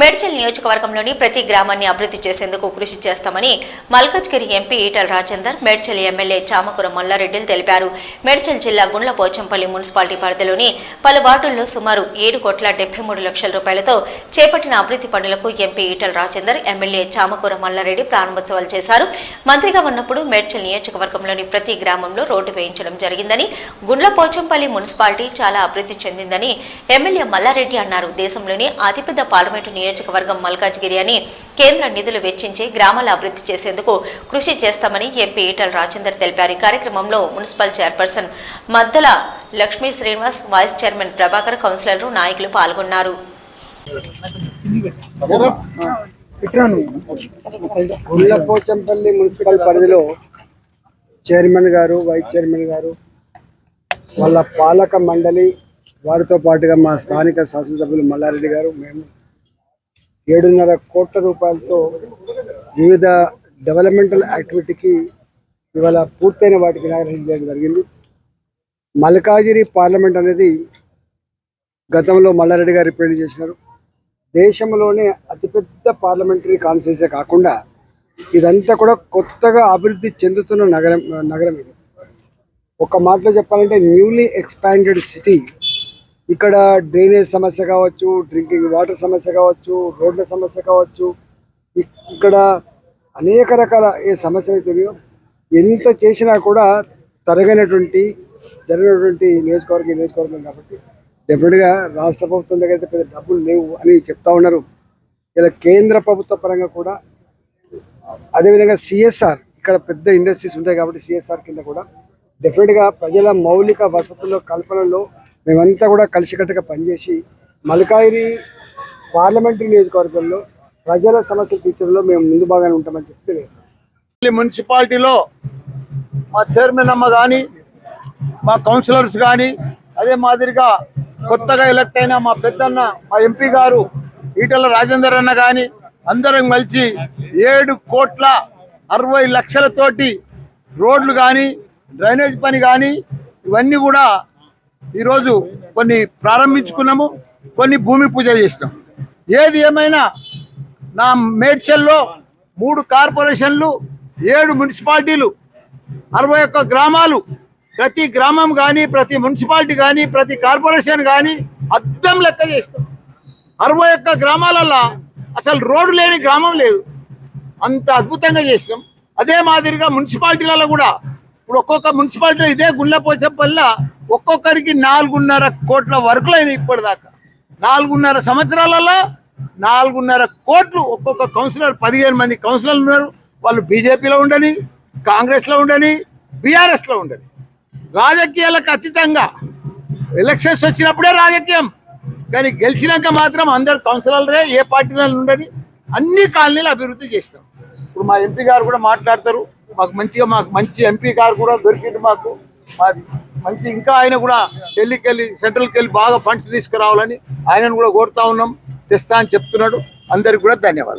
మేడ్చల్ నియోజకవర్గంలోని ప్రతి గ్రామాన్ని అభివృద్ధి చేసేందుకు కృషి చేస్తామని మల్కాజ్గిరి ఎంపీ ఈటల రాజేందర్, మేడ్చల్ ఎమ్మెల్యే చామకూర మల్లారెడ్డిలు తెలిపారు. మేడ్చల్ జిల్లా గుండ్లపోచంపల్లి మున్సిపాలిటీ పరిధిలోని పలు వార్డుల్లో సుమారు 7,73,00,000 రూపాయలతో చేపట్టిన అభివృద్ధి పనులకు ఎంపీ ఈటల రాజేందర్, ఎమ్మెల్యే చామకూర మల్లారెడ్డి ప్రారంభోత్సవాలు చేశారు. మంత్రిగా ఉన్నప్పుడు మేడ్చల్ నియోజకవర్గంలోని ప్రతి గ్రామంలో రోడ్డు వేయించడం జరిగిందని, గుండ్లపోచంపల్లి మున్సిపాలిటీ చాలా అభివృద్ధి చెందిందని ఎమ్మెల్యే మల్లారెడ్డి అన్నారు. దేశంలోని అతిపెద్ద పార్లమెంటు నియోజకవర్గం మల్కాజ్గిరి అని కేంద్ర నిధులు వెచ్చించి గ్రామాల అభివృద్ధి చేసేందుకు కృషి చేస్తామని ఎంపీ ఈటల రాజేందర్ తెలిపారు. ఈ కార్యక్రమంలో municipal chairperson Maddala Lakshmi Srinivas, vice chairman Prabhakar, కౌన్సిలర్లు, నాయకులు పాల్గొన్నారు. గుండ్లపోచంపల్లి మున్సిపల్ పరిధిలో చైర్మన్ గారు, వైస్ చైర్మన్ గారు, వాళ్ళ పాలక మండలి, వారితో పాటుగా మా స్థానిక శాసనసభ్యులు మల్లారెడ్డి గారు, మేము 7.5 కోట్ల రూపాయలతో వివిధ డెవలప్మెంటల్ యాక్టివిటీకి ఇవాళ పూర్తయిన వాటికి ఇనాగరేషన్ జరిగింది. మల్కాజిగిరి పార్లమెంట్ అనేది గతంలో మల్లారెడ్డి గారు రిప్రజెంట్ చేసినారు. దేశంలోనే అతిపెద్ద పార్లమెంటరీ కాన్స్టిట్యున్సీ కాకుండా ఇదంతా కూడా కొత్తగా అభివృద్ధి చెందుతున్న నగరం ఇది. ఒక మాటలో చెప్పాలంటే న్యూలీ ఎక్స్పాండెడ్ సిటీ. ఇక్కడ డ్రైనేజ్ సమస్య కావచ్చు, డ్రింకింగ్ వాటర్ సమస్య కావచ్చు, రోడ్ల సమస్య కావచ్చు, ఇక్కడ అనేక రకాల ఏ సమస్యలు అవుతున్నాయో ఎంత చేసినా కూడా జరిగినటువంటి నియోజకవర్గం కాబట్టి డెఫినెట్గా రాష్ట్ర ప్రభుత్వం దగ్గర అయితే పెద్ద డబ్బులు లేవు అని చెప్తా ఉన్నారు. ఇలా కేంద్ర ప్రభుత్వ పరంగా కూడా అదేవిధంగా సిఎస్ఆర్, ఇక్కడ పెద్ద ఇండస్ట్రీస్ ఉంటాయి కాబట్టి సిఎస్ఆర్ కింద కూడా డెఫినెట్గా ప్రజల మౌలిక వసతుల కల్పనలో మేమంతా కూడా కలిసికట్టుగా పనిచేసి మల్కాజిగిరి పార్లమెంటరీ నియోజకవర్గంలో ప్రజల సమస్యలు తీర్చడంలో మేము ముందు బాగానే ఉంటామని చెప్పి తెలియజేస్తాం. మున్సిపాలిటీలో మా చైర్మన్ అమ్మ కానీ, మా కౌన్సిలర్స్ కానీ, అదే మాదిరిగా కొత్తగా ఎలక్ట్ అయిన మా పెద్దన్న, మా ఎంపీ గారు ఈటల రాజేందర్ అన్న కానీ అందరం కలిసి 7,60,00,000 రోడ్లు కానీ, డ్రైనేజ్ పని కానీ ఇవన్నీ కూడా ఈరోజు కొన్ని ప్రారంభించుకున్నాము, కొన్ని భూమి పూజ చేసినాం. ఏది ఏమైనా నా మేడ్చల్లో 3 కార్పొరేషన్లు, 7 మున్సిపాలిటీలు, 61 గ్రామాలు, ప్రతి గ్రామం కానీ, ప్రతి మున్సిపాలిటీ కానీ, ప్రతి కార్పొరేషన్ కానీ అద్దం లెక్క చేస్తాం. 61 గ్రామాలలో అసలు రోడ్డు లేని గ్రామం లేదు. అంత అద్భుతంగా చేసినాం. అదే మాదిరిగా మున్సిపాలిటీలలో కూడా ఇప్పుడు ఒక్కొక్క మున్సిపాలిటీలో ఇదే గుండ్లపోచంపల్లిలో ఒక్కొక్కరికి 4.5 కోట్ల వర్కులు అయినాయి. ఇప్పటిదాకా 4.5 సంవత్సరాలలో 4.5 కోట్లు. ఒక్కొక్క కౌన్సిలర్ 15 మంది కౌన్సిలర్లు ఉన్నారు. వాళ్ళు బీజేపీలో ఉండని, కాంగ్రెస్లో ఉండని, బీఆర్ఎస్లో ఉండని, రాజకీయాలకు అతీతంగా ఎలక్షన్స్ వచ్చినప్పుడే రాజకీయం, కానీ గెలిచినాక మాత్రం అందరు కౌన్సిలర్లే, ఏ పార్టీలో ఉండని అన్ని కాలనీలు అభివృద్ధి చేస్తాం. ఇప్పుడు మా ఎంపీ గారు కూడా మాట్లాడతారు. మాకు మంచి ఎంపీ గారు కూడా దొరికింది. మాకు మంచి ఇంకా ఆయన కూడా ఢిల్లీకి సెంట్రల్కి వెళ్ళి బాగా ఫండ్స్ తీసుకురావాలని ఆయనను కూడా కోరుతా ఉన్నాం. తెస్తా అని చెప్తున్నాడు. అందరికి కూడా ధన్యవాదాలు.